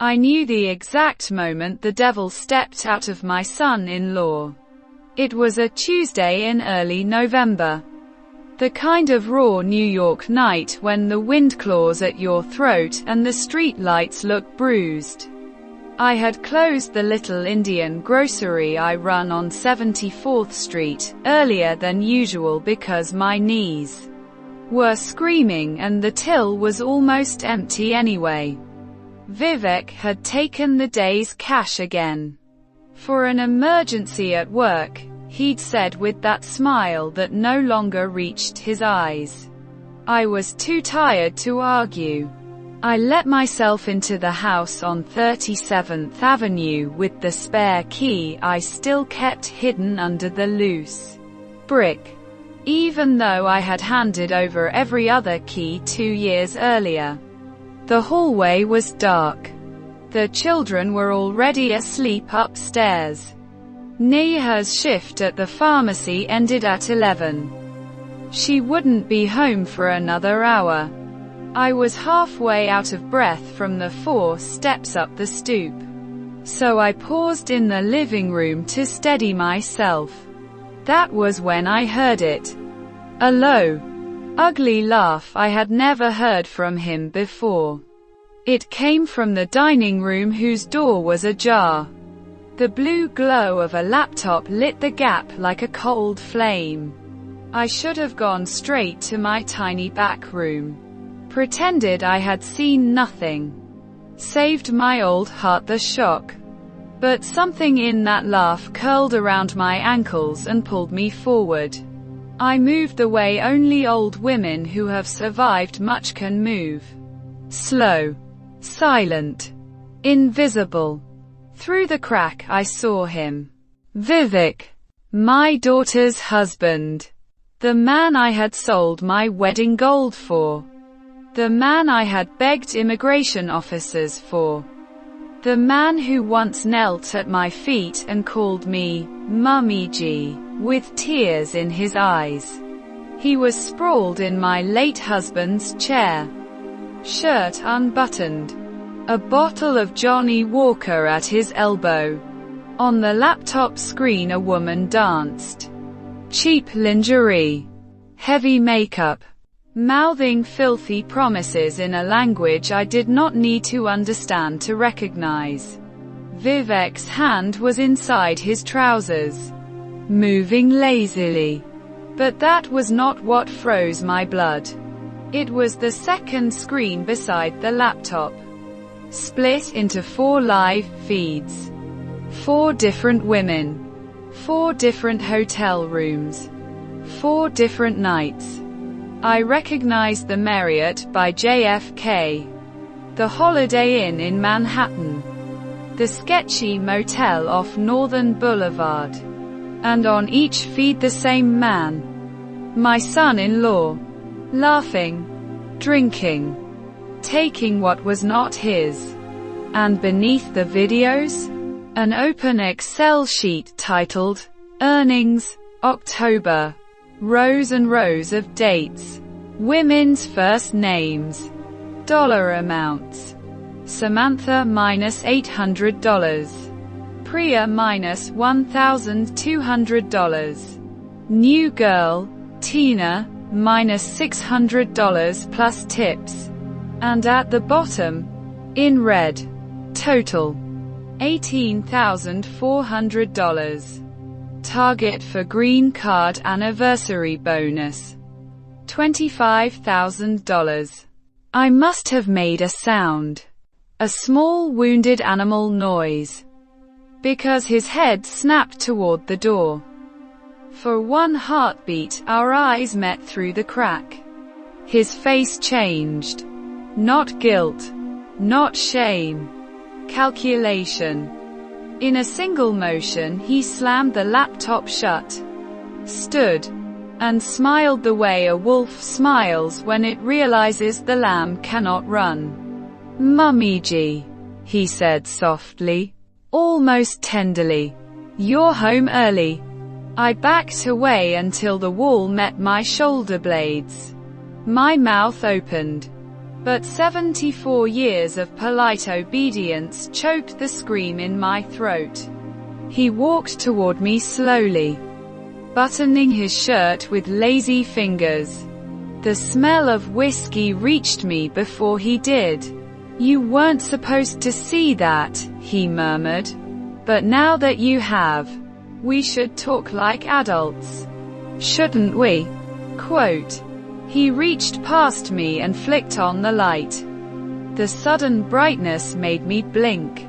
I knew the exact moment the devil stepped out of my son-in-law. It was a Tuesday in early November. The kind of raw New York night when the wind claws at your throat and the street lights look bruised. I had closed the little Indian grocery I run on 74th Street, earlier than usual because my knees were screaming and the till was almost empty anyway. Vivek had taken the day's cash again. For an emergency at work, he'd said with that smile that no longer reached his eyes. I was too tired to argue. I let myself into the house on 37th Avenue with the spare key I still kept hidden under the loose brick, even though I had handed over every other key 2 years earlier. The hallway was dark. The children were already asleep upstairs. Neha's shift at the pharmacy ended at 11. She wouldn't be home for another hour. I was halfway out of breath from the 4 steps up the stoop. So I paused in the living room to steady myself. That was when I heard it. A low, ugly laugh I had never heard from him before. It came from the dining room whose door was ajar. The blue glow of a laptop lit the gap like a cold flame. I should have gone straight to my tiny back room. Pretended I had seen nothing. Saved my old heart the shock. But something in that laugh curled around my ankles and pulled me forward. I moved the way only old women who have survived much can move. Slow. Silent. Invisible. Through the crack I saw him. Vivek. My daughter's husband. The man I had sold my wedding gold for. The man I had begged immigration officers for. The man who once knelt at my feet and called me, Mummiji, with tears in his eyes. He was sprawled in my late husband's chair. Shirt unbuttoned. A bottle of Johnny Walker at his elbow. On the laptop screen a woman danced. Cheap lingerie. Heavy makeup. Mouthing filthy promises in a language I did not need to understand to recognize. Vivek's hand was inside his trousers, moving lazily. But that was not what froze my blood. It was the second screen beside the laptop. Split into 4 live feeds. 4 different women. 4 different hotel rooms. 4 different nights. I recognized the Marriott by JFK, the Holiday Inn in Manhattan, the sketchy motel off Northern Boulevard, and on each feed the same man, my son-in-law, laughing, drinking, taking what was not his. And beneath the videos, an open Excel sheet titled, Earnings, October. Rows and rows of dates. Women's first names. Dollar amounts. Samantha minus $800. Priya minus $1,200. New girl, Tina, minus $600 plus tips. And at the bottom, in red, total, $18,400. Target for green card anniversary bonus, $25,000. I must have made a sound. A small wounded animal noise. Because his head snapped toward the door. For one heartbeat, our eyes met through the crack. His face changed. Not guilt. Not shame. Calculation. In a single motion he slammed the laptop shut, stood, and smiled the way a wolf smiles when it realizes the lamb cannot run. Mummiji, he said softly, almost tenderly. You're home early. I backed away until the wall met my shoulder blades. My mouth opened. But 74 years of polite obedience choked the scream in my throat. He walked toward me slowly, buttoning his shirt with lazy fingers. The smell of whiskey reached me before he did. "You weren't supposed to see that," he murmured. "But now that you have, we should talk like adults. Shouldn't we?" Quote. He reached past me and flicked on the light. The sudden brightness made me blink.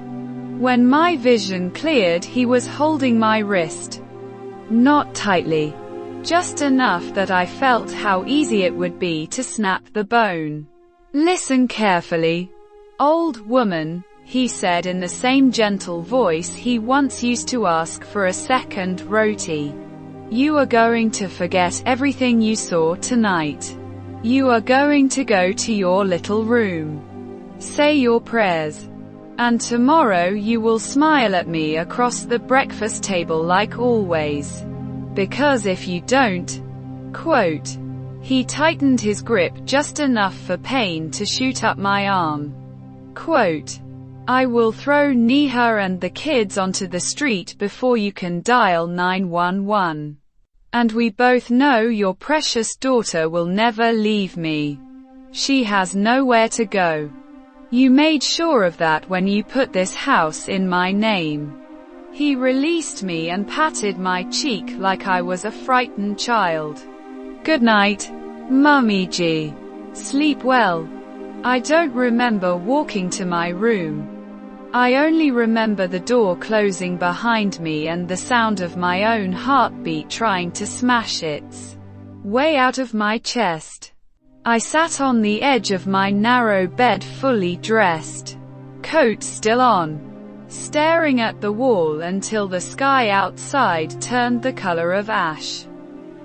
When my vision cleared, he was holding my wrist. Not tightly, just enough that I felt how easy it would be to snap the bone. "Listen carefully, old woman," he said in the same gentle voice he once used to ask for a second roti. "You are going to forget everything you saw tonight. You are going to go to your little room, say your prayers, and tomorrow you will smile at me across the breakfast table like always. Because if you don't," quote, he tightened his grip just enough for pain to shoot up my arm. Quote, "I will throw Neha and the kids onto the street before you can dial 911. And we both know your precious daughter will never leave me. She has nowhere to go. You made sure of that when you put this house in my name." He released me and patted my cheek like I was a frightened child. "Good night, Mummy G. Sleep well." I don't remember walking to my room. I only remember the door closing behind me and the sound of my own heartbeat trying to smash its way out of my chest. I sat on the edge of my narrow bed fully dressed, coat still on, staring at the wall until the sky outside turned the color of ash.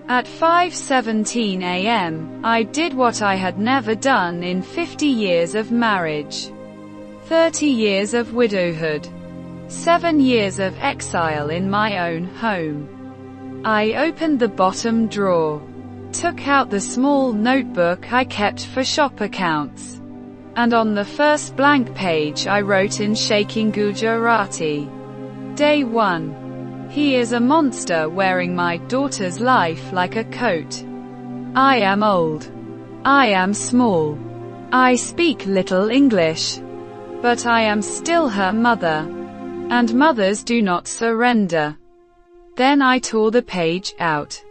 At 5:17 a.m., I did what I had never done in 50 years of marriage. 30 years of widowhood. 7 years of exile in my own home. I opened the bottom drawer, took out the small notebook I kept for shop accounts, and on the first blank page I wrote in shaking Gujarati, "Day 1. He is a monster wearing my daughter's life like a coat. I am old. I am small. I speak little English. But I am still her mother. And mothers do not surrender." Then I tore the page out,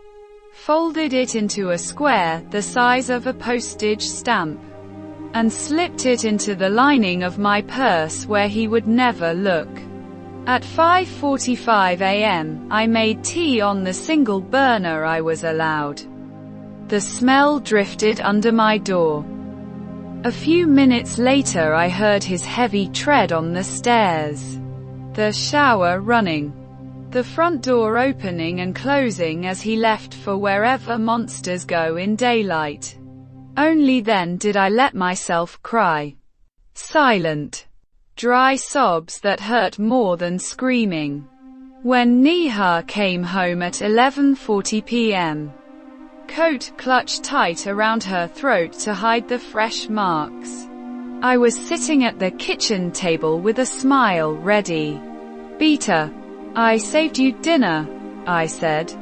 folded it into a square the size of a postage stamp, and slipped it into the lining of my purse where he would never look. At 5:45 a.m., I made tea on the single burner I was allowed. The smell drifted under my door. A few minutes later I heard his heavy tread on the stairs, the shower running, the front door opening and closing as he left for wherever monsters go in daylight. Only then did I let myself cry. Silent, dry sobs that hurt more than screaming. When Neha came home at 11:40 p.m., coat clutched tight around her throat to hide the fresh marks. I was sitting at the kitchen table with a smile ready. "Beta, I saved you dinner," I said,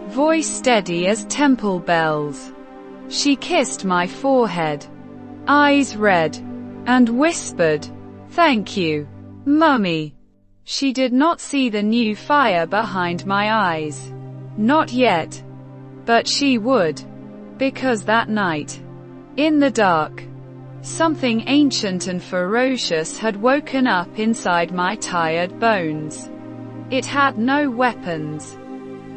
voice steady as temple bells. She kissed my forehead, eyes red, and whispered, "Thank you, Mummy." She did not see the new fire behind my eyes. Not yet. But she would. Because that night, in the dark, something ancient and ferocious had woken up inside my tired bones. It had no weapons,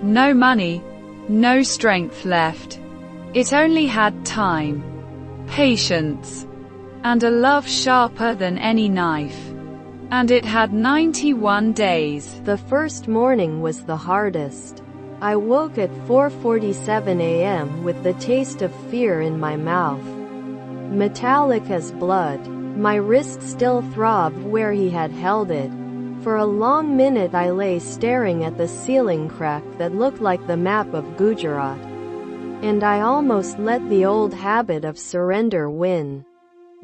no money, no strength left. It only had time, patience, and a love sharper than any knife. And it had 91 days. The first morning was the hardest. I woke at 4:47 a.m. with the taste of fear in my mouth, metallic as blood. My wrist still throbbed where he had held it. For a long minute I lay staring at the ceiling crack that looked like the map of Gujarat. And I almost let the old habit of surrender win.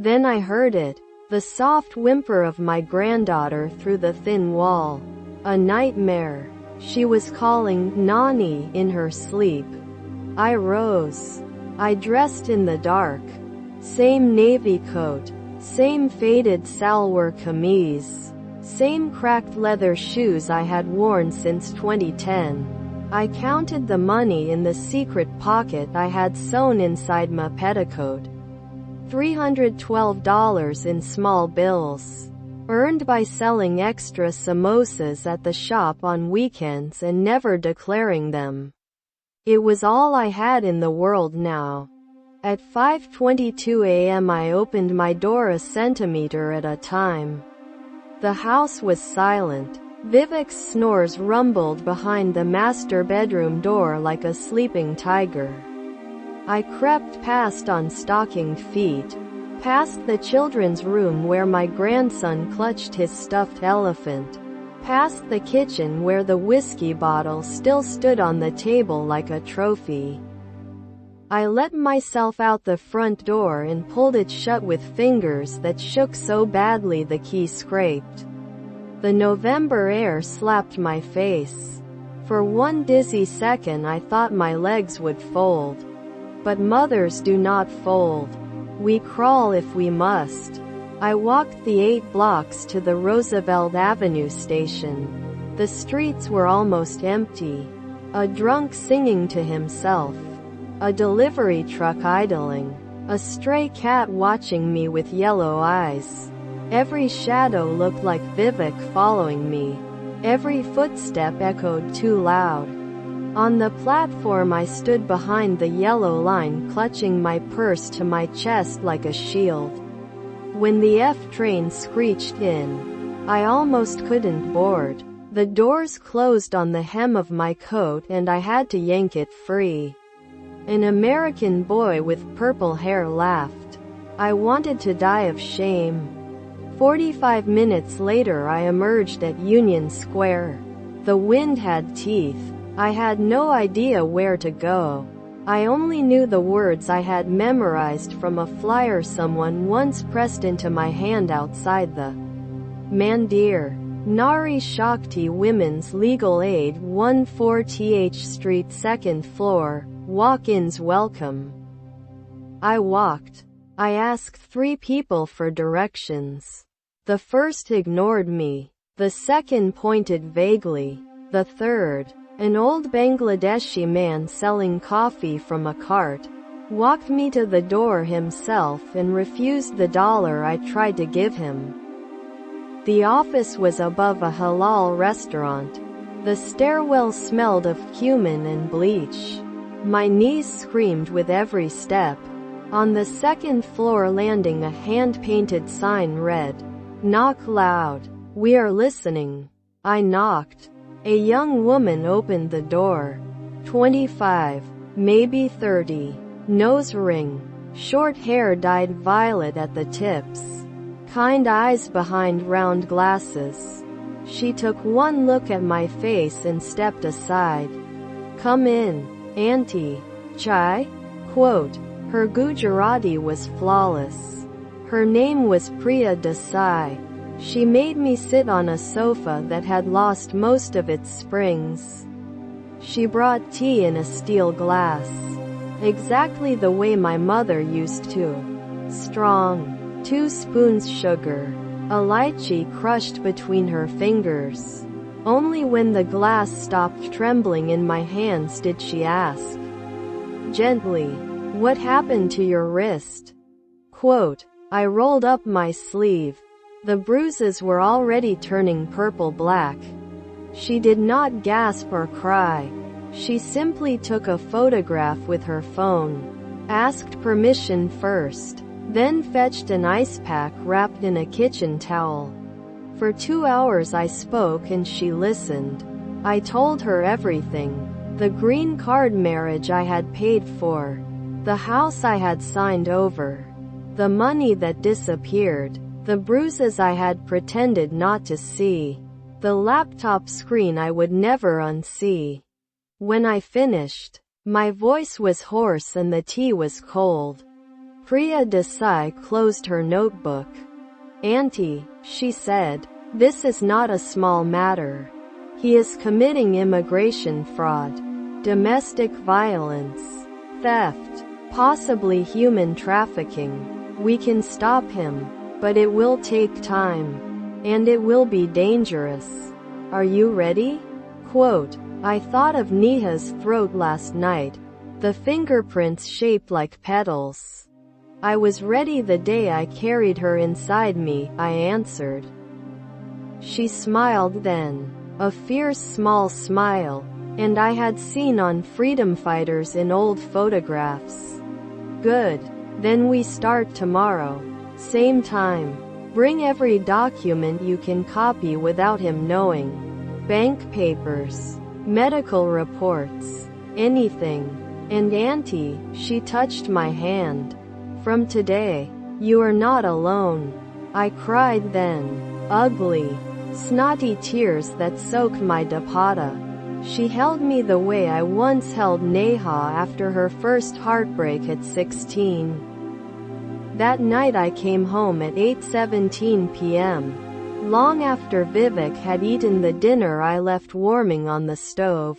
Then I heard it. The soft whimper of my granddaughter through the thin wall. A nightmare. She was calling Nani in her sleep. I rose. I dressed in the dark. Same navy coat. Same faded salwar kameez. Same cracked leather shoes I had worn since 2010. I counted the money in the secret pocket I had sewn inside my petticoat. $312 in small bills, earned by selling extra samosas at the shop on weekends and never declaring them. It was all I had in the world now. At 5:22 a.m. I opened my door a centimeter at a time. The house was silent. Vivek's snores rumbled behind the master bedroom door like a sleeping tiger. I crept past on stocking feet, past the children's room where my grandson clutched his stuffed elephant, past the kitchen where the whiskey bottle still stood on the table like a trophy. I let myself out the front door and pulled it shut with fingers that shook so badly the key scraped. The November air slapped my face. For one dizzy second I thought my legs would fold. But mothers do not fold. We crawl if we must. I walked the 8 blocks to the Roosevelt Avenue station. The streets were almost empty. A drunk singing to himself. A delivery truck idling. A stray cat watching me with yellow eyes. Every shadow looked like Vivek following me. Every footstep echoed too loud. On the platform I stood behind the yellow line, clutching my purse to my chest like a shield. When the F train screeched in, I almost couldn't board. The doors closed on the hem of my coat and I had to yank it free. An American boy with purple hair laughed. I wanted to die of shame. 45 minutes later I emerged at Union Square. The wind had teeth. I had no idea where to go. I only knew the words I had memorized from a flyer someone once pressed into my hand outside the Mandir Nari Shakti Women's Legal Aid 14th Street 2nd floor, walk-ins welcome. I walked. I asked 3 people for directions. The first ignored me. The second pointed vaguely. The third, an old Bangladeshi man selling coffee from a cart, walked me to the door himself and refused the dollar I tried to give him. The office was above a halal restaurant. The stairwell smelled of cumin and bleach. My knees screamed with every step. On the 2nd floor landing a hand-painted sign read, "Knock loud. We are listening." I knocked. A young woman opened the door. 25, maybe 30. Nose ring. Short hair dyed violet at the tips. Kind eyes behind round glasses. She took one look at my face and stepped aside. "Come in, Auntie. Chai?" Quote. Her Gujarati was flawless. Her name was Priya Desai. She made me sit on a sofa that had lost most of its springs. She brought tea in a steel glass. Exactly the way my mother used to. Strong. 2 spoons sugar. A lychee crushed between her fingers. Only when the glass stopped trembling in my hands did she ask, gently, "What happened to your wrist?" Quote. I rolled up my sleeve. The bruises were already turning purple-black. She did not gasp or cry. She simply took a photograph with her phone, asked permission first, then fetched an ice pack wrapped in a kitchen towel. For 2 hours I spoke and she listened. I told her everything. The green card marriage I had paid for. The house I had signed over. The money that disappeared. The bruises I had pretended not to see. The laptop screen I would never unsee. When I finished, my voice was hoarse and the tea was cold. Priya Desai closed her notebook. Auntie, she said, this is not a small matter. He is committing immigration fraud, domestic violence, theft, possibly human trafficking. We can stop him, but it will take time. And it will be dangerous. Are you ready? Quote, I thought of Neha's throat last night, the fingerprints shaped like petals. I was ready the day I carried her inside me, I answered. She smiled then, a fierce small smile, and I had seen on freedom fighters in old photographs. Good. Then we start tomorrow. Same time. Bring every document you can copy without him knowing. Bank papers, medical reports, anything. And Auntie, she touched my hand. From today, you are not alone. I cried then. Ugly, snotty tears that soaked my dupatta. She held me the way I once held Neha after her first heartbreak at 16. That night I came home at 8:17 p.m. long after Vivek had eaten the dinner I left warming on the stove.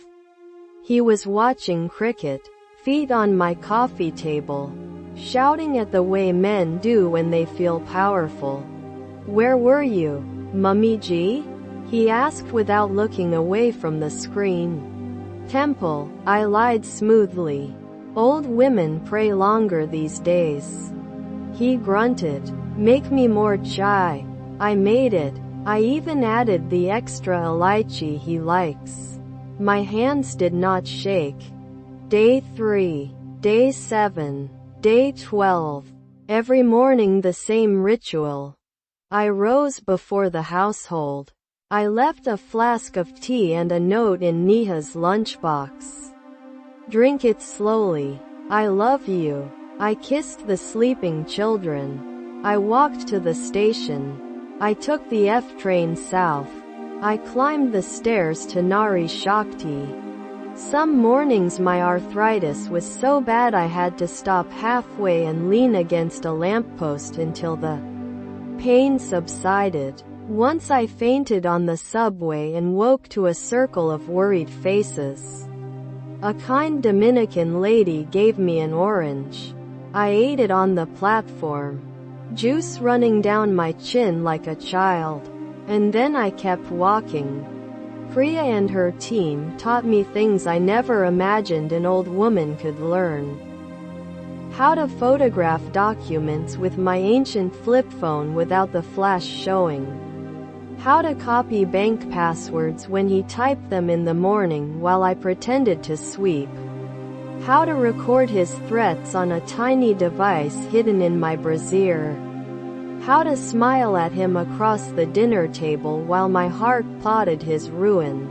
He was watching cricket, feet on my coffee table, shouting at the way men do when they feel powerful. Where were you, Mummy Ji? He asked without looking away from the screen. Temple, I lied smoothly. Old women pray longer these days. He grunted. Make me more chai. I made it. I even added the extra elaichi he likes. My hands did not shake. Day 3. Day 7. Day 12. Every morning the same ritual. I rose before the household. I left a flask of tea and a note in Neha's lunchbox. Drink it slowly. I love you. I kissed the sleeping children. I walked to the station. I took the F train south. I climbed the stairs to Nari Shakti. Some mornings my arthritis was so bad I had to stop halfway and lean against a lamppost until the pain subsided. Once I fainted on the subway and woke to a circle of worried faces. A kind Dominican lady gave me an orange. I ate it on the platform. Juice running down my chin like a child. And then I kept walking. Priya and her team taught me things I never imagined an old woman could learn. How to photograph documents with my ancient flip phone without the flash showing. How to copy bank passwords when he typed them in the morning while I pretended to sweep. How to record his threats on a tiny device hidden in my brassiere. How to smile at him across the dinner table while my heart plotted his ruin.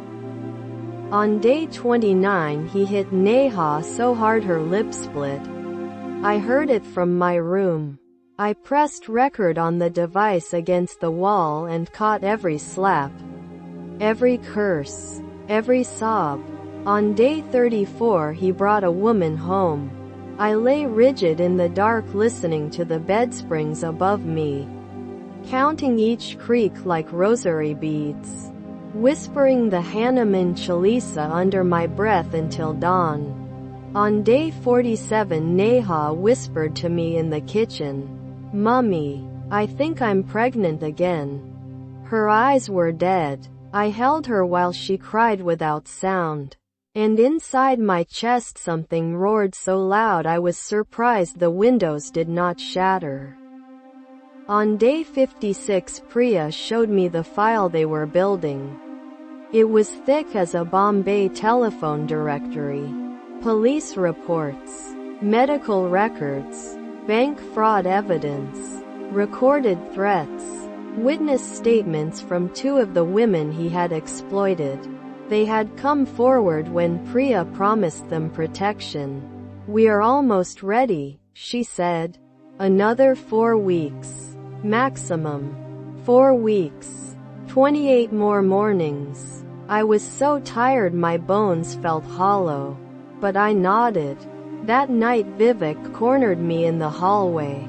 On day 29 he hit Neha so hard her lip split. I heard it from my room. I pressed record on the device against the wall and caught every slap, every curse, every sob. On day 34 he brought a woman home. I lay rigid in the dark listening to the bedsprings above me, counting each creak like rosary beads, whispering the Hanuman Chalisa under my breath until dawn. On day 47 Neha whispered to me in the kitchen, Mummy, I think I'm pregnant again. Her eyes were dead. I held her while she cried without sound. And inside my chest something roared so loud I was surprised the windows did not shatter. On day 56 Priya showed me the file they were building. It was thick as a Bombay telephone directory. Police reports, medical records, bank fraud evidence, recorded threats, witness statements from 2 of the women he had exploited. They had come forward when Priya promised them protection. We are almost ready, she said. Another 4 weeks. Maximum. 4 weeks. 28 more mornings. I was so tired my bones felt hollow. But I nodded. That night Vivek cornered me in the hallway.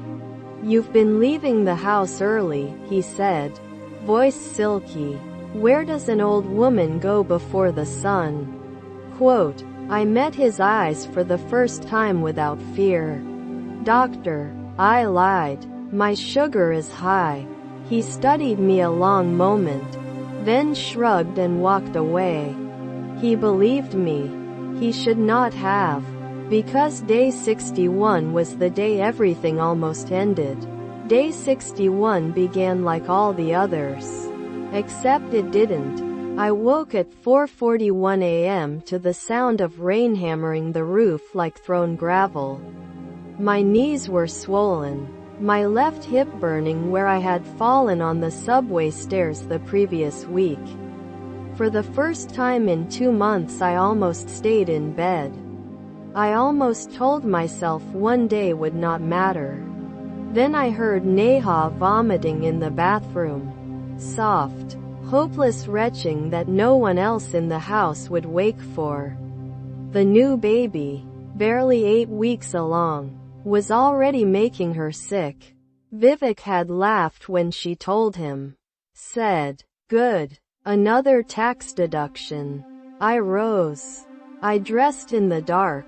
"You've been leaving the house early," he said. Voice silky. "Where does an old woman go before the sun?" Quote. I met his eyes for the first time without fear. "Doctor," I lied. "My sugar is high." He studied me a long moment, then shrugged and walked away. He believed me. He should not have. Because day 61 was the day everything almost ended. Day 61 began like all the others. Except it didn't. I woke at 4:41 a.m. to the sound of rain hammering the roof like thrown gravel. My knees were swollen. My left hip burning where I had fallen on the subway stairs the previous week. For the first time in 2 months I almost stayed in bed. I almost told myself one day would not matter. Then I heard Neha vomiting in the bathroom. Soft, hopeless retching that no one else in the house would wake for. The new baby, barely 8 weeks along, was already making her sick. Vivek had laughed when she told him. Said, "Good. Another tax deduction." I rose. I dressed in the dark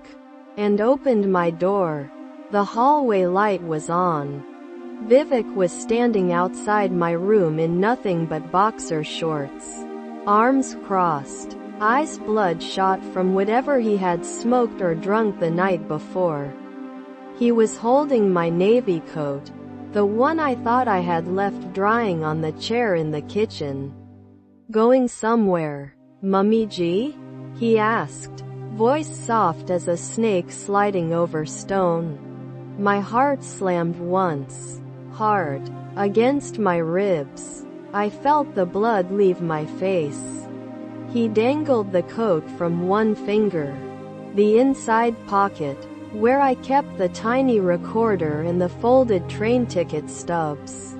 and opened my door. The hallway light was on. Vivek was standing outside my room in nothing but boxer shorts. Arms crossed. Eyes bloodshot from whatever he had smoked or drunk the night before. He was holding my navy coat, the one I thought I had left drying on the chair in the kitchen. "Going somewhere, Mummy G?" he asked, voice soft as a snake sliding over stone. My heart slammed once, hard, against my ribs. I felt the blood leave my face. He dangled the coat from one finger. The inside pocket, where I kept the tiny recorder and the folded train ticket stubs,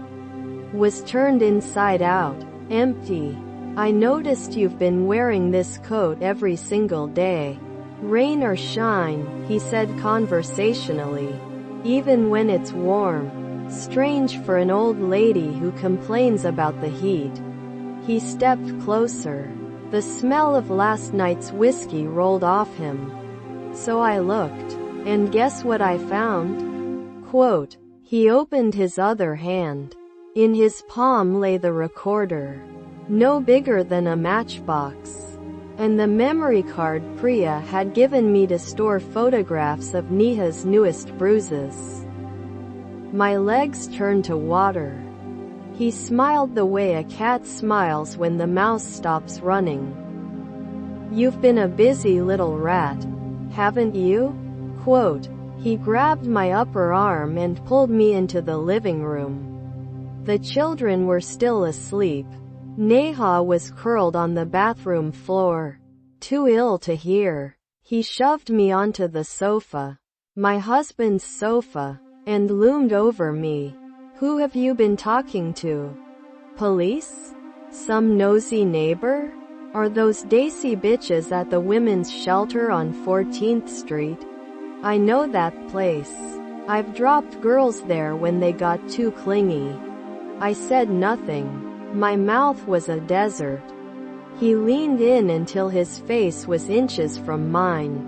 was turned inside out, empty. "I noticed you've been wearing this coat every single day. Rain or shine," he said conversationally. "Even when it's warm. Strange for an old lady who complains about the heat." He stepped closer. The smell of last night's whiskey rolled off him. So I looked. And guess what I found? Quote. He opened his other hand. In his palm lay the recorder. No bigger than a matchbox. And the memory card Priya had given me to store photographs of Neha's newest bruises. My legs turned to water. He smiled the way a cat smiles when the mouse stops running. "You've been a busy little rat, haven't you?" Quote. He grabbed my upper arm and pulled me into the living room. The children were still asleep. Neha was curled on the bathroom floor, too ill to hear. He shoved me onto the sofa, my husband's sofa, and loomed over me. "Who have you been talking to? Police? Some nosy neighbor? Or those daisy bitches at the women's shelter on 14th Street? I know that place. I've dropped girls there when they got too clingy." I said nothing. My mouth was a desert. He leaned in until his face was inches from mine.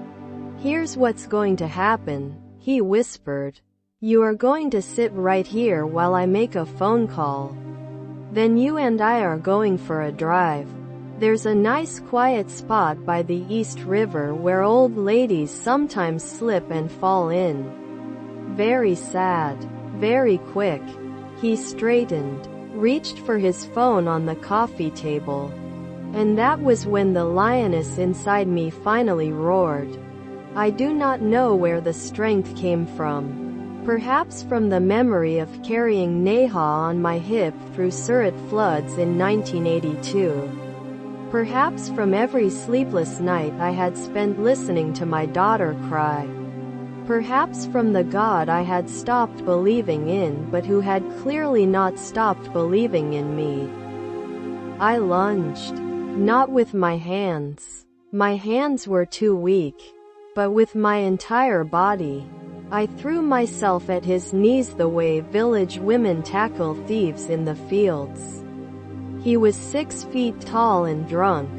"Here's what's going to happen," he whispered. "You are going to sit right here while I make a phone call. Then you and I are going for a drive. There's a nice quiet spot by the East River where old ladies sometimes slip and fall in. Very sad. Very quick." He straightened, reached for his phone on the coffee table. And that was when the lioness inside me finally roared. I do not know where the strength came from. Perhaps from the memory of carrying Neha on my hip through Surat floods in 1982. Perhaps from every sleepless night I had spent listening to my daughter cry. Perhaps from the God I had stopped believing in but who had clearly not stopped believing in me. I lunged. Not with my hands. My hands were too weak. but with my entire body. I threw myself at his knees the way village women tackle thieves in the fields. He was 6 feet tall and drunk,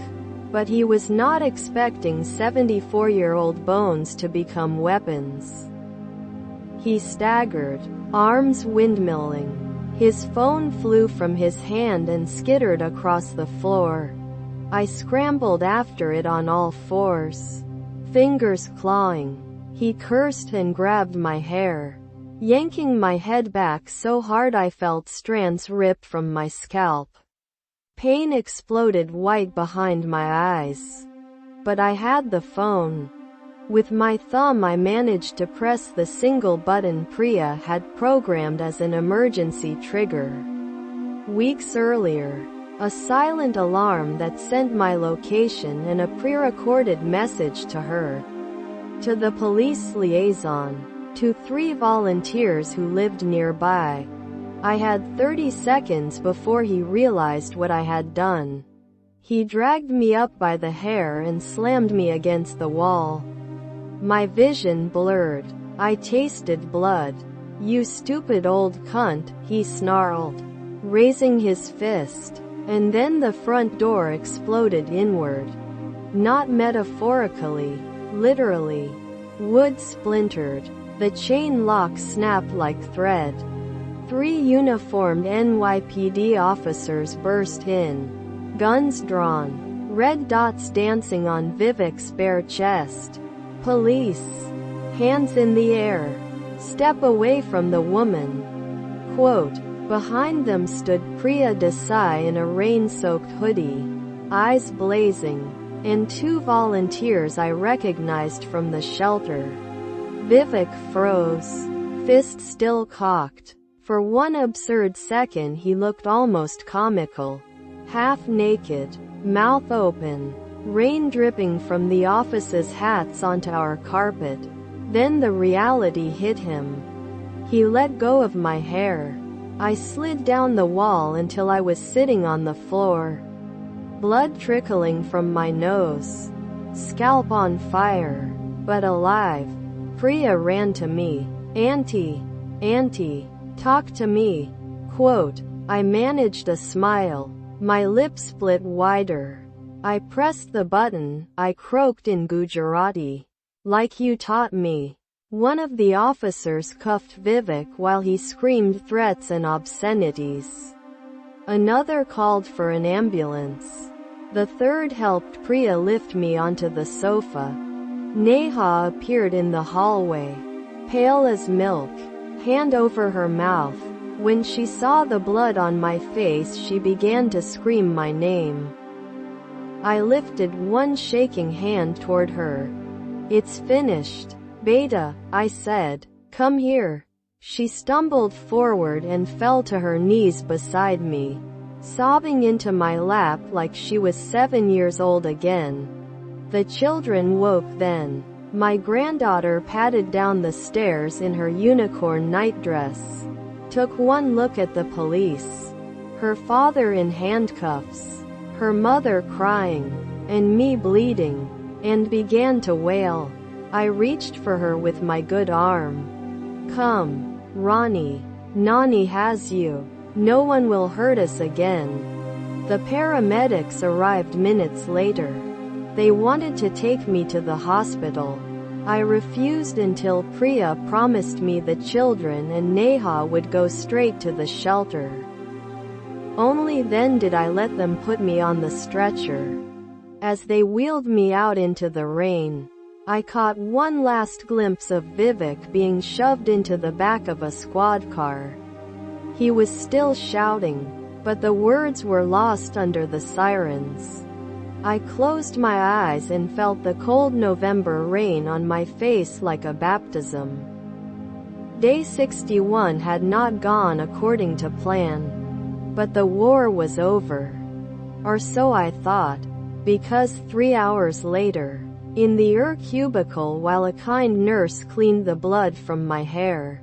but he was not expecting 74-year-old bones to become weapons. He staggered, arms windmilling. His phone flew from his hand and skittered across the floor. I scrambled after it on all fours, fingers clawing. He cursed and grabbed my hair, yanking my head back so hard I felt strands rip from my scalp. Pain exploded white behind my eyes. But I had the phone. With my thumb I managed to press the single button Priya had programmed as an emergency trigger. Weeks earlier, a silent alarm that sent my location and a pre-recorded message to her, to the police liaison, to 3 volunteers who lived nearby. I had 30 seconds before he realized what I had done. He dragged me up by the hair and slammed me against the wall. My vision blurred. I tasted blood. "You stupid old cunt," he snarled, raising his fist. And then the front door exploded inward. Not metaphorically, literally. Wood splintered. The chain lock snapped like thread. 3 uniformed NYPD officers burst in, guns drawn, red dots dancing on Vivek's bare chest. "Police! Hands in the air! Step away from the woman!" Quote, behind them stood Priya Desai in a rain-soaked hoodie, eyes blazing, and 2 volunteers I recognized from the shelter. Vivek froze, fist still cocked. For one absurd second he looked almost comical. Half naked, mouth open, rain dripping from the office's hats onto our carpet. Then the reality hit him. He let go of my hair. I slid down the wall until I was sitting on the floor. Blood trickling from my nose. Scalp on fire. But alive. Priya ran to me. Auntie, talk to me. Quote, I managed a smile. My lips split wider. I pressed the button, I croaked in Gujarati. Like you taught me. One of the officers cuffed Vivek while he screamed threats and obscenities. Another called for an ambulance. The third helped Priya lift me onto the sofa. Neha appeared in the hallway, pale as milk, hand over her mouth. When she saw the blood on my face, she began to scream my name. I lifted one shaking hand toward her. It's finished. Beta, I said. Come here. She stumbled forward and fell to her knees beside me, sobbing into my lap like she was 7 years old again. The children woke then. My granddaughter padded down the stairs in her unicorn nightdress, took one look at the police, her father in handcuffs, her mother crying, and me bleeding, and began to wail. I reached for her with my good arm. Come, Ronnie. Nani has you. No one will hurt us again. The paramedics arrived minutes later. They wanted to take me to the hospital. I refused until Priya promised me the children and Neha would go straight to the shelter. Only then did I let them put me on the stretcher. As they wheeled me out into the rain, I caught one last glimpse of Vivek being shoved into the back of a squad car. He was still shouting, but the words were lost under the sirens. I closed my eyes and felt the cold November rain on my face like a baptism. Day 61 had not gone according to plan. But the war was over. Or so I thought, because 3 hours later, in the cubicle while a kind nurse cleaned the blood from my hair,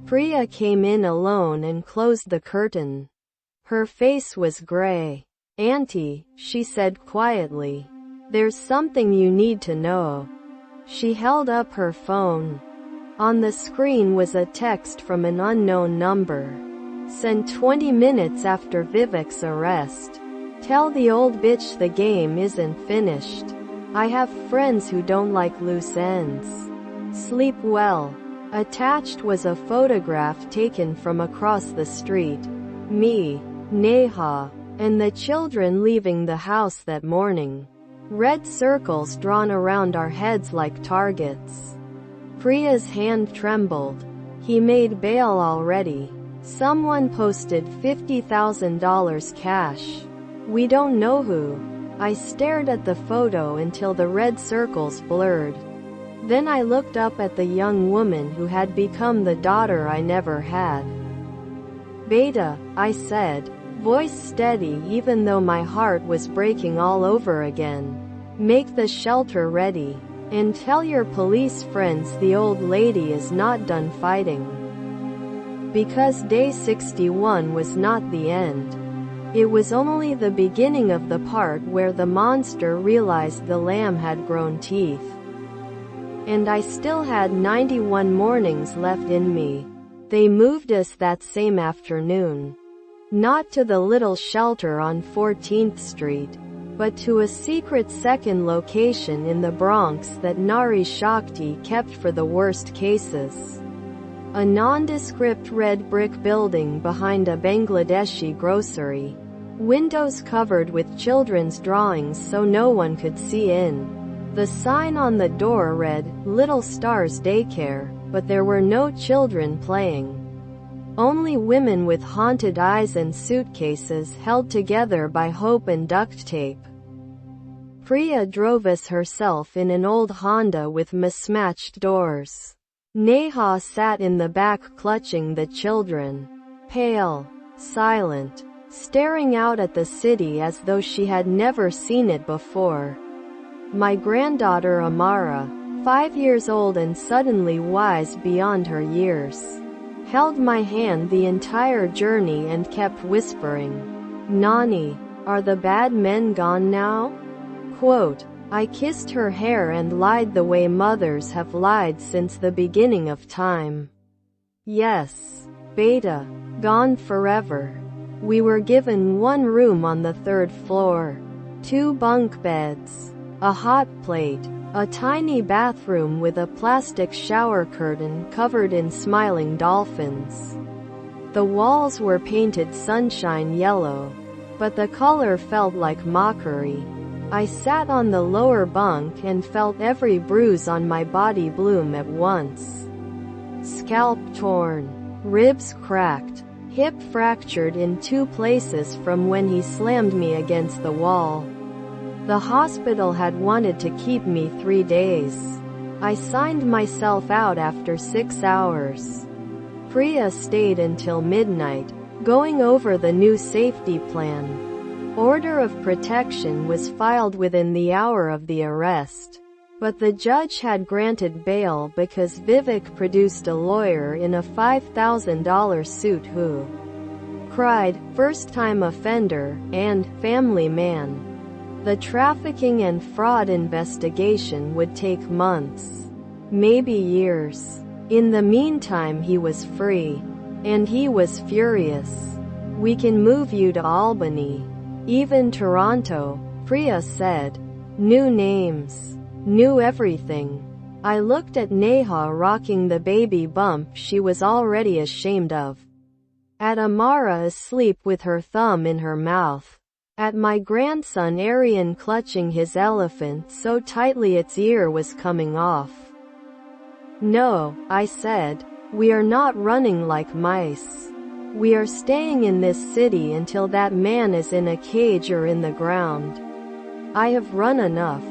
Priya came in alone and closed the curtain. Her face was gray. Auntie, she said quietly, there's something you need to know. She held up her phone. On the screen was a text from an unknown number. Sent 20 minutes after Vivek's arrest. Tell the old bitch the game isn't finished. I have friends who don't like loose ends. Sleep well. Attached was a photograph taken from across the street. Me, Neha, and the children leaving the house that morning. Red circles drawn around our heads like targets. Priya's hand trembled. He made bail already. Someone posted $50,000 cash. We don't know who. I stared at the photo until the red circles blurred. Then I looked up at the young woman who had become the daughter I never had. Beta, I said, voice steady even though my heart was breaking all over again. Make the shelter ready. And tell your police friends the old lady is not done fighting. Because day 61 was not the end. It was only the beginning of the part where the monster realized the lamb had grown teeth. And I still had 91 mornings left in me. They moved us that same afternoon. Not to the little shelter on 14th Street, but to a secret second location in the Bronx that Nari Shakti kept for the worst cases. A nondescript red brick building behind a Bangladeshi grocery. Windows covered with children's drawings so no one could see in. The sign on the door read, Little Stars Daycare, but there were no children playing. Only women with haunted eyes and suitcases held together by hope and duct tape. Priya drove us herself in an old Honda with mismatched doors. Neha sat in the back clutching the children. Pale, silent, staring out at the city as though she had never seen it before. My granddaughter Amara, 5 years old and suddenly wise beyond her years, held my hand the entire journey and kept whispering, Nani, are the bad men gone now? Quote, I kissed her hair and lied the way mothers have lied since the beginning of time. Yes, Beta, gone forever. We were given one room on the 3rd floor. 2 bunk beds. A hot plate, a tiny bathroom with a plastic shower curtain covered in smiling dolphins. The walls were painted sunshine yellow, but the color felt like mockery. I sat on the lower bunk and felt every bruise on my body bloom at once. Scalp torn, ribs cracked, hip fractured in 2 places from when he slammed me against the wall. The hospital had wanted to keep me 3 days. I signed myself out after 6 hours. Priya stayed until midnight, going over the new safety plan. Order of protection was filed within the hour of the arrest. But the judge had granted bail because Vivek produced a lawyer in a $5,000 suit who cried, first-time offender, and family man. The trafficking and fraud investigation would take months, maybe years. In the meantime he was free. And he was furious. We can move you to Albany. Even Toronto, Priya said. New names. New everything. I looked at Neha rocking the baby bump she was already ashamed of. At Amara asleep with her thumb in her mouth. At my grandson Aryan clutching his elephant so tightly its ear was coming off. No, I said, we are not running like mice. We are staying in this city until that man is in a cage or in the ground. I have run enough.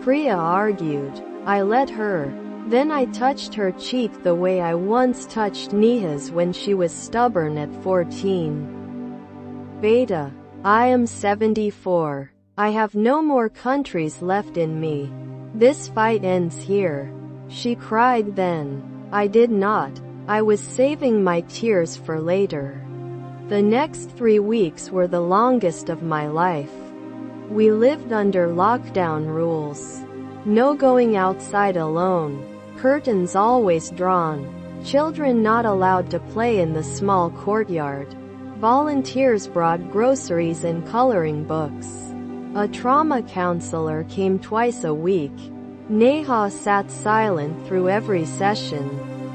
Priya argued. I let her. Then I touched her cheek the way I once touched Neha's when she was stubborn at 14. Beta. I am 74. I have no more countries left in me. This fight ends here. She cried then. I did not. I was saving my tears for later. The next 3 weeks were the longest of my life. We lived under lockdown rules. No going outside alone. Curtains always drawn. Children not allowed to play in the small courtyard. Volunteers brought groceries and coloring books. A trauma counselor came twice a week. Neha sat silent through every session.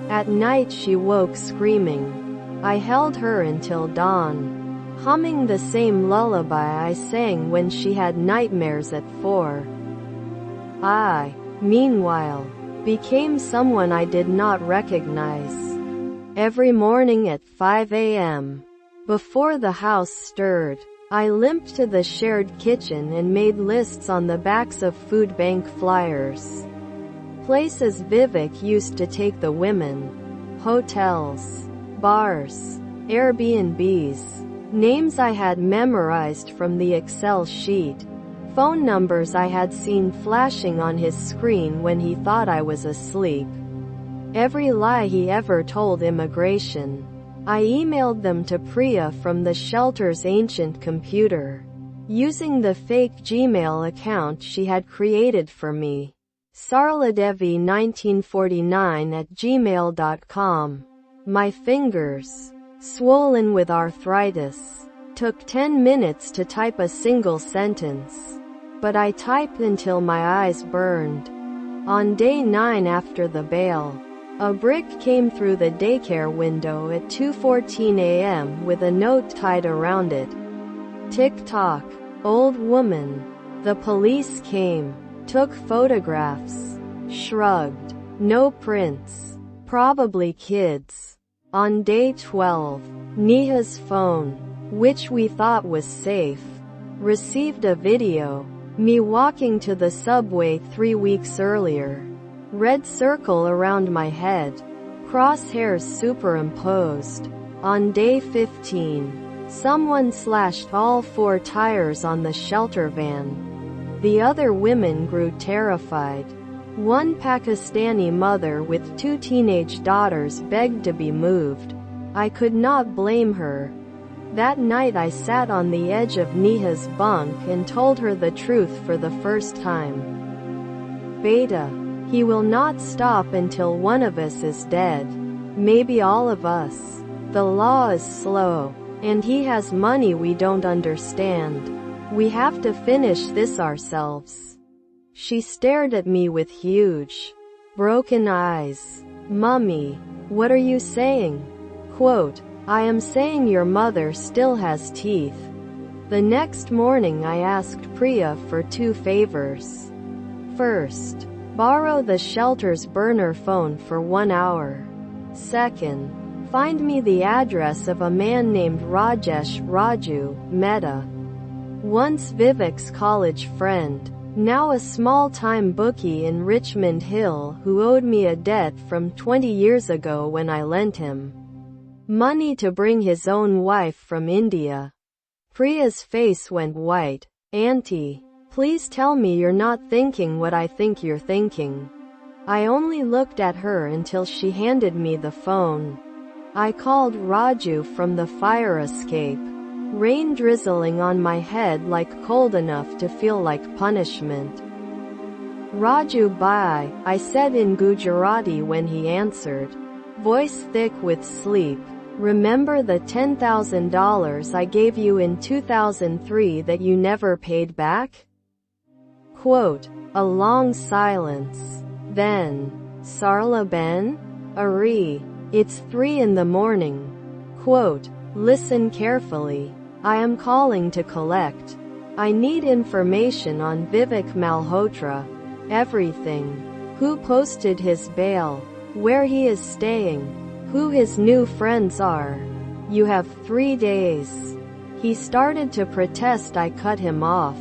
At night she woke screaming. I held her until dawn, humming the same lullaby I sang when she had nightmares at 4. I, meanwhile, became someone I did not recognize. Every morning at 5 a.m., before the house stirred, I limped to the shared kitchen and made lists on the backs of food bank flyers. Places Vivek used to take the women. Hotels, bars, Airbnbs. Names I had memorized from the Excel sheet. Phone numbers I had seen flashing on his screen when he thought I was asleep. Every lie he ever told immigration. I emailed them to Priya from the shelter's ancient computer, using the fake Gmail account she had created for me. sarladevi1949@gmail.com. My fingers, swollen with arthritis, took 10 minutes to type a single sentence. But I typed until my eyes burned. On day 9 after the bail, a brick came through the daycare window at 2:14 a.m. with a note tied around it. Tick-tock, old woman. The police came, took photographs, shrugged. No prints. Probably kids. On day 12, Neha's phone, which we thought was safe, received a video. Me walking to the subway 3 weeks earlier. Red circle around my head. Crosshairs superimposed. On day 15, someone slashed all 4 tires on the shelter van. The other women grew terrified. One Pakistani mother with 2 teenage daughters begged to be moved. I could not blame her. That night I sat on the edge of Neha's bunk and told her the truth for the first time. Beta. He will not stop until one of us is dead. Maybe all of us. The law is slow, and he has money we don't understand. We have to finish this ourselves. She stared at me with huge, broken eyes. Mummy, what are you saying? Quote, I am saying your mother still has teeth. The next morning I asked Priya for 2 favors. First, borrow the shelter's burner phone for 1 hour. Second, find me the address of a man named Rajesh Raju Mehta. Once Vivek's college friend, now a small-time bookie in Richmond Hill who owed me a debt from 20 years ago when I lent him money to bring his own wife from India. Priya's face went white. Auntie, please tell me you're not thinking what I think you're thinking. I only looked at her until she handed me the phone. I called Raju from the fire escape. Rain drizzling on my head like cold enough to feel like punishment. Raju bye, I said in Gujarati when he answered. Voice thick with sleep. Remember the $10,000 I gave you in 2003 that you never paid back? Quote, a long silence. Then, Sarla Ben? Ari, it's 3 in the morning. Quote, listen carefully. I am calling to collect. I need information on Vivek Malhotra. Everything. Who posted his bail? Where he is staying? Who his new friends are? You have 3 days. He started to protest. I cut him off.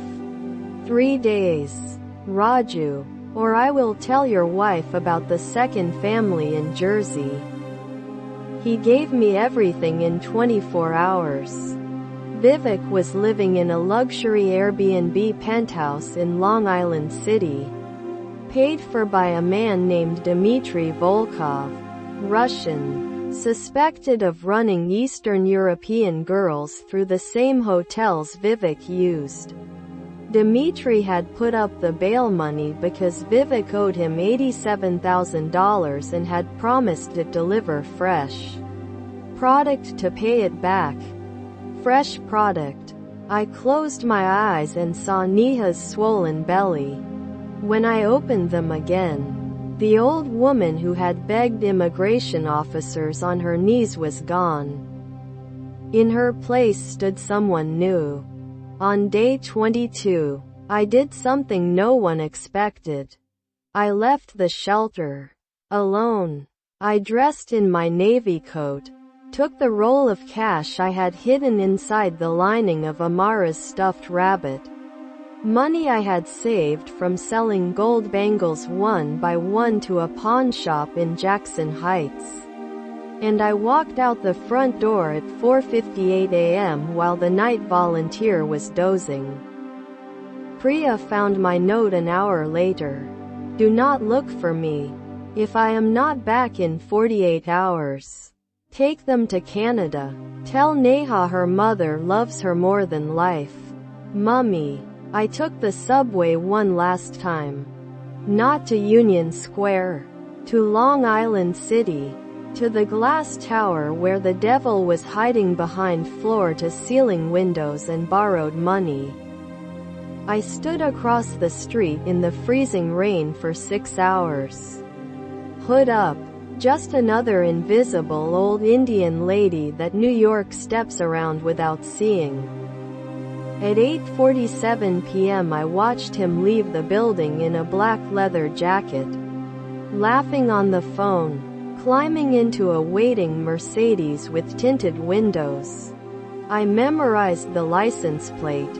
3 days. Raju. Or I will tell your wife about the second family in Jersey. He gave me everything in 24 hours. Vivek was living in a luxury Airbnb penthouse in Long Island City, paid for by a man named Dmitry Volkov, Russian, suspected of running Eastern European girls through the same hotels Vivek used. Dmitry had put up the bail money because Vivek owed him $87,000 and had promised to deliver fresh product to pay it back. Fresh product. I closed my eyes and saw Neha's swollen belly. When I opened them again, the old woman who had begged immigration officers on her knees was gone. In her place stood someone new. On day 22, I did something no one expected. I left the shelter. Alone. I dressed in my navy coat, took the roll of cash I had hidden inside the lining of Amara's stuffed rabbit, money I had saved from selling gold bangles one by one to a pawn shop in Jackson Heights, and I walked out the front door at 4:58 a.m. while the night volunteer was dozing. Priya found my note an hour later. Do not look for me. If I am not back in 48 hours, take them to Canada. Tell Neha her mother loves her more than life. Mummy. I took the subway one last time. Not to Union Square. To Long Island City. To the glass tower where the devil was hiding behind floor-to-ceiling windows and borrowed money. I stood across the street in the freezing rain for 6 hours. Hood up. Just another invisible old Indian lady that New York steps around without seeing. At 8:47 p.m. I watched him leave the building in a black leather jacket, laughing on the phone, climbing into a waiting Mercedes with tinted windows. I memorized the license plate.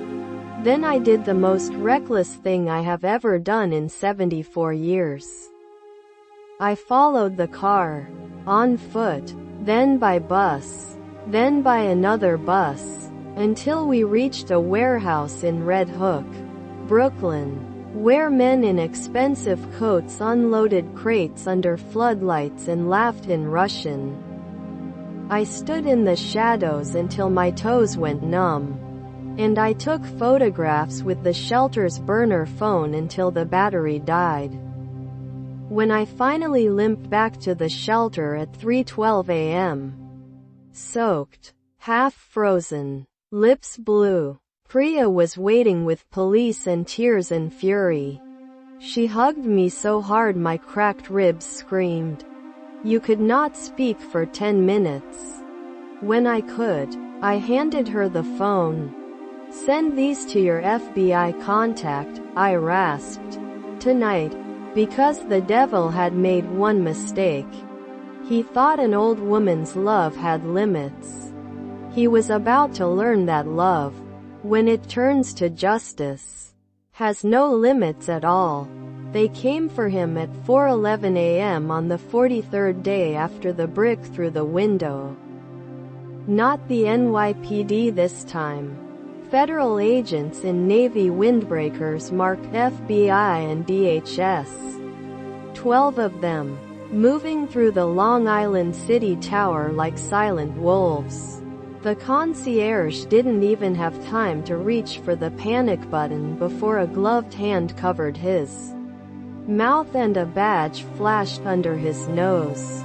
Then I did the most reckless thing I have ever done in 74 years. I followed the car, on foot, then by bus, then by another bus, until we reached a warehouse in Red Hook, Brooklyn, where men in expensive coats unloaded crates under floodlights and laughed in Russian. I stood in the shadows until my toes went numb. And I took photographs with the shelter's burner phone until the battery died. When I finally limped back to the shelter at 3:12 a.m., soaked, half frozen, lips blue, Priya was waiting with police and tears and fury. She hugged me so hard my cracked ribs screamed. You could not speak for 10 minutes. When I could, I handed her the phone. Send these to your FBI contact, I rasped. Tonight. Because the devil had made one mistake. He thought an old woman's love had limits. He was about to learn that love, when it turns to justice, has no limits at all. They came for him at 4:11 a.m. on the 43rd day after the brick through the window. Not the NYPD this time. Federal agents in Navy windbreakers marked FBI and DHS. 12 of them, moving through the Long Island City Tower like silent wolves. The concierge didn't even have time to reach for the panic button before a gloved hand covered his mouth and a badge flashed under his nose.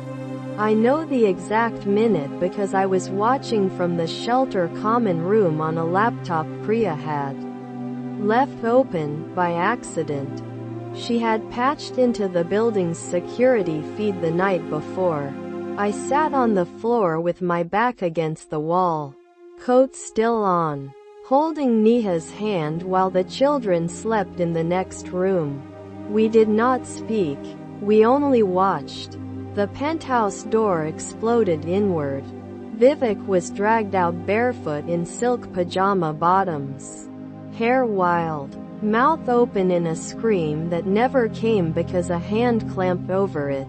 I know the exact minute because I was watching from the shelter common room on a laptop Priya had left open by accident. She had patched into the building's security feed the night before. I sat on the floor with my back against the wall, coat still on, holding Neha's hand while the children slept in the next room. We did not speak. We only watched. The penthouse door exploded inward. Vivek was dragged out barefoot in silk pajama bottoms. Hair wild. Mouth open in a scream that never came because a hand clamped over it.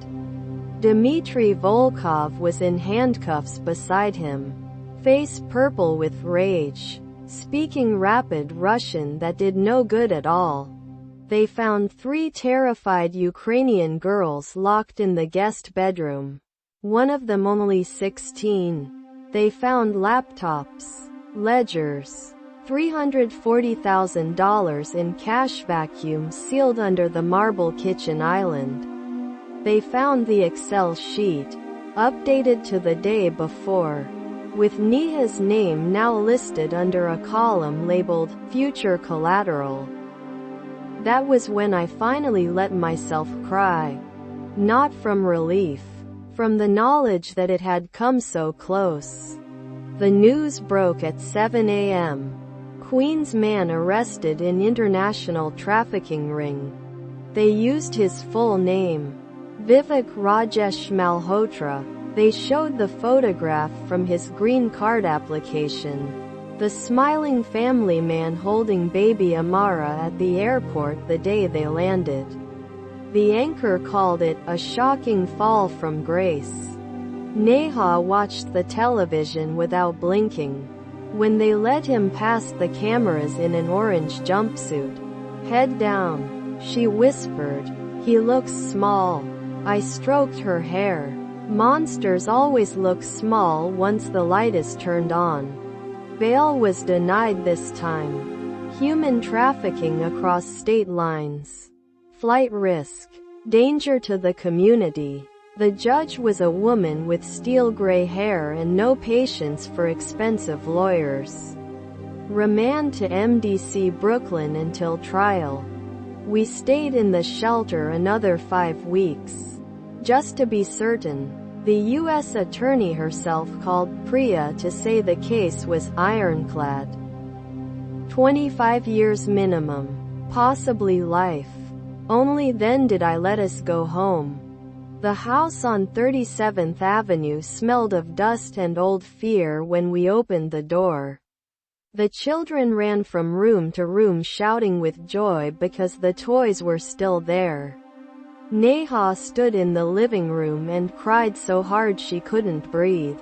Dmitry Volkov was in handcuffs beside him. Face purple with rage. Speaking rapid Russian that did no good at all. They found 3 terrified Ukrainian girls locked in the guest bedroom. One of them only 16. They found laptops, ledgers, $340,000 in cash, vacuum sealed under the marble kitchen island. They found the Excel sheet, updated to the day before, with Neha's name now listed under a column labeled Future Collateral. That was when I finally let myself cry. Not from relief, from the knowledge that it had come so close. The news broke at 7 a.m. Queens man arrested in international trafficking ring. They used his full name, Vivek Rajesh Malhotra. They showed the photograph from his green card application. The smiling family man holding baby Amara at the airport the day they landed. The anchor called it a shocking fall from grace. Neha watched the television without blinking. When they let him past the cameras in an orange jumpsuit, head down, she whispered, "He looks small." I stroked her hair. Monsters always look small once the light is turned on. Bail was denied this time. Human trafficking across state lines. Flight risk. Danger to the community. The judge was a woman with steel gray hair and no patience for expensive lawyers. Remand to MDC Brooklyn until trial. We stayed in the shelter another 5 weeks. Just to be certain. The U.S. attorney herself called Priya to say the case was ironclad. 25 years minimum. Possibly life. Only then did I let us go home. The house on 37th Avenue smelled of dust and old fear when we opened the door. The children ran from room to room shouting with joy because the toys were still there. Neha stood in the living room and cried so hard she couldn't breathe.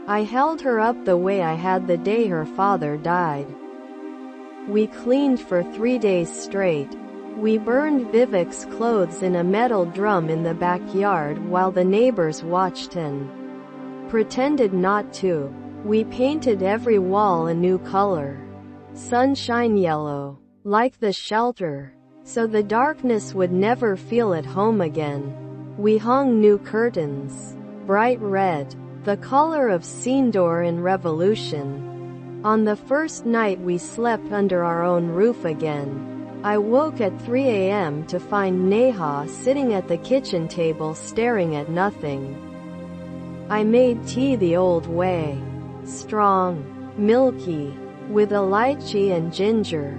I held her up the way I had the day her father died. We cleaned for 3 days straight. We burned Vivek's clothes in a metal drum in the backyard while the neighbors watched and pretended not to. We painted every wall a new color. Sunshine yellow. Like the shelter. So the darkness would never feel at home again. We hung new curtains. Bright red. The color of Sindor in Revolution. On the first night we slept under our own roof again. I woke at 3 a.m. to find Neha sitting at the kitchen table staring at nothing. I made tea the old way. Strong. Milky. With elaichi and ginger.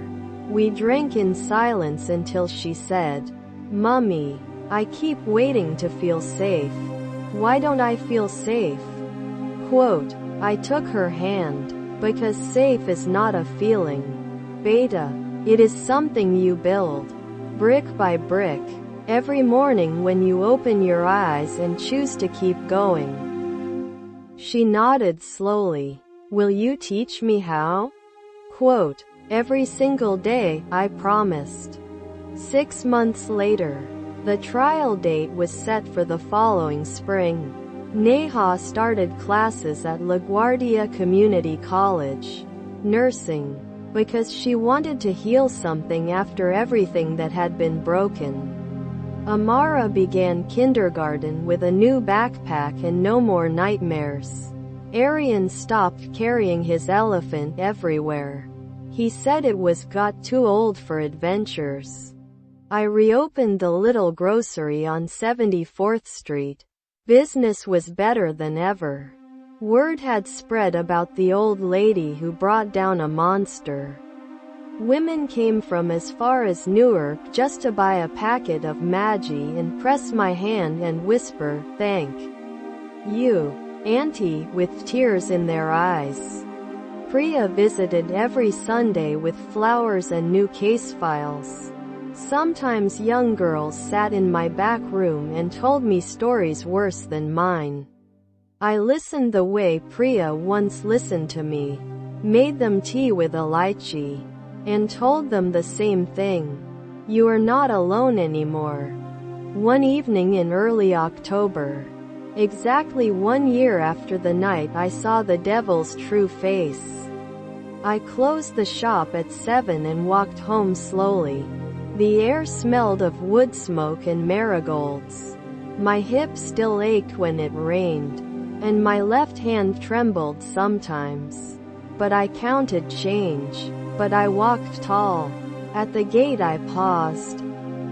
We drank in silence until she said, "Mummy, I keep waiting to feel safe. Why don't I feel safe?" Quote, I took her hand. Because safe is not a feeling. Beta. It is something you build. Brick by brick. Every morning when you open your eyes and choose to keep going. She nodded slowly. Will you teach me how? Quote, every single day, I promised. 6 months later, the trial date was set for the following spring. Neha started classes at LaGuardia Community College, nursing, because she wanted to heal something after everything that had been broken. Amara began kindergarten with a new backpack and no more nightmares. Arian stopped carrying his elephant everywhere. He said it was got too old for adventures. I reopened the little grocery on 74th Street. Business was better than ever. Word had spread about the old lady who brought down a monster. Women came from as far as Newark just to buy a packet of Maggi and press my hand and whisper, "Thank you, Auntie," with tears in their eyes. Priya visited every Sunday with flowers and new case files. Sometimes young girls sat in my back room and told me stories worse than mine. I listened the way Priya once listened to me, made them tea with elaichi, and told them the same thing. You are not alone anymore. One evening in early October, exactly 1 year after the night I saw the devil's true face, I closed the shop at 7 and walked home slowly. The air smelled of wood smoke and marigolds. My hip still ached when it rained, and my left hand trembled sometimes. But I counted change. But I walked tall. At the gate I paused.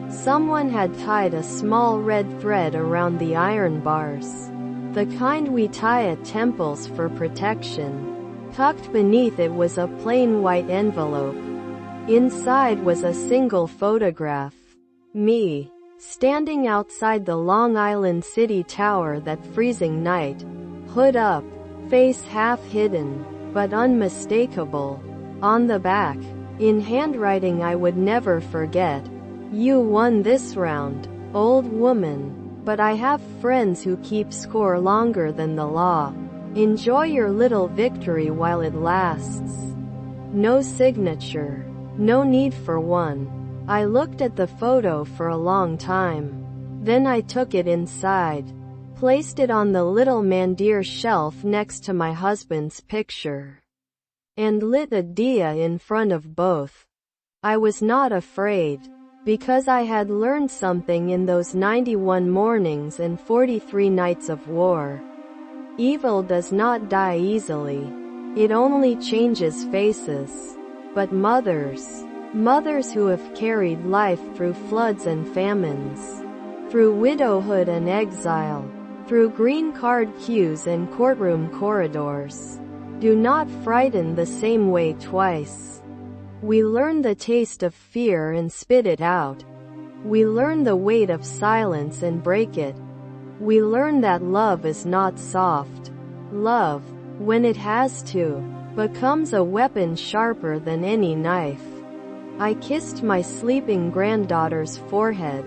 Someone had tied a small red thread around the iron bars. The kind we tie at temples for protection. Tucked beneath it was a plain white envelope. Inside was a single photograph. Me, standing outside the Long Island City Tower that freezing night. Hood up, face half hidden, but unmistakable. On the back, in handwriting I would never forget. You won this round, old woman, but I have friends who keep score longer than the law. Enjoy your little victory while it lasts. No signature. No need for one. I looked at the photo for a long time. Then I took it inside, placed it on the little mandir shelf next to my husband's picture, and lit a diya in front of both. I was not afraid, because I had learned something in those 91 mornings and 43 nights of war. Evil does not die easily. It only changes faces. But mothers who have carried life through floods and famines, through widowhood and exile, through green card queues and courtroom corridors, do not frighten the same way twice. We learn the taste of fear and spit it out. We learn the weight of silence and break it. We learn that love is not soft. Love, when it has to, becomes a weapon sharper than any knife. I kissed my sleeping granddaughter's forehead.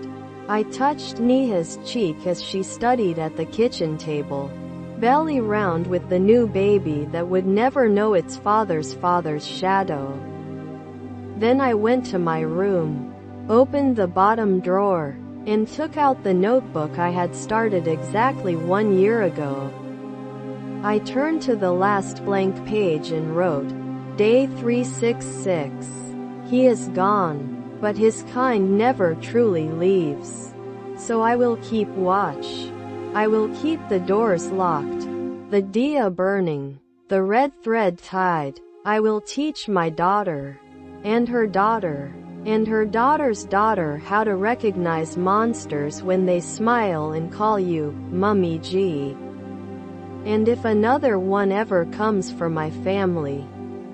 I touched Neha's cheek as she studied at the kitchen table, belly round with the new baby that would never know its father's shadow. Then I went to my room, opened the bottom drawer, and took out the notebook I had started exactly 1 year ago. I turned to the last blank page and wrote, Day 366. He is gone, but his kind never truly leaves. So I will keep watch. I will keep the doors locked, the diya burning, the red thread tied. I will teach my daughter, and her daughter, and her daughter's daughter how to recognize monsters when they smile and call you, Mummy G. And if another one ever comes for my family,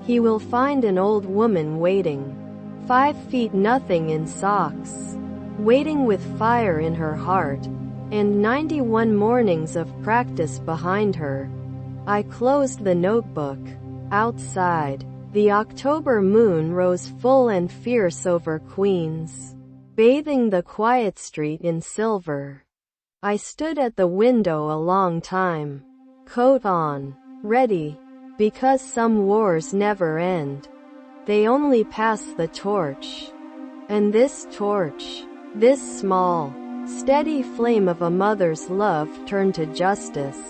he will find an old woman waiting, 5 feet nothing in socks, waiting with fire in her heart, and 91 mornings of practice behind her. I closed the notebook. Outside, the October moon rose full and fierce over Queens, bathing the quiet street in silver. I stood at the window a long time, coat on, ready, because some wars never end. They only pass the torch. And this torch, this small, steady flame of a mother's love turned to justice,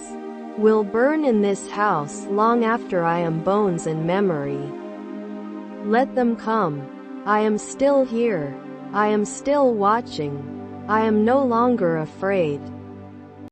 will burn in this house long after I am bones and memory. Let them come. I am still here. I am still watching. I am no longer afraid.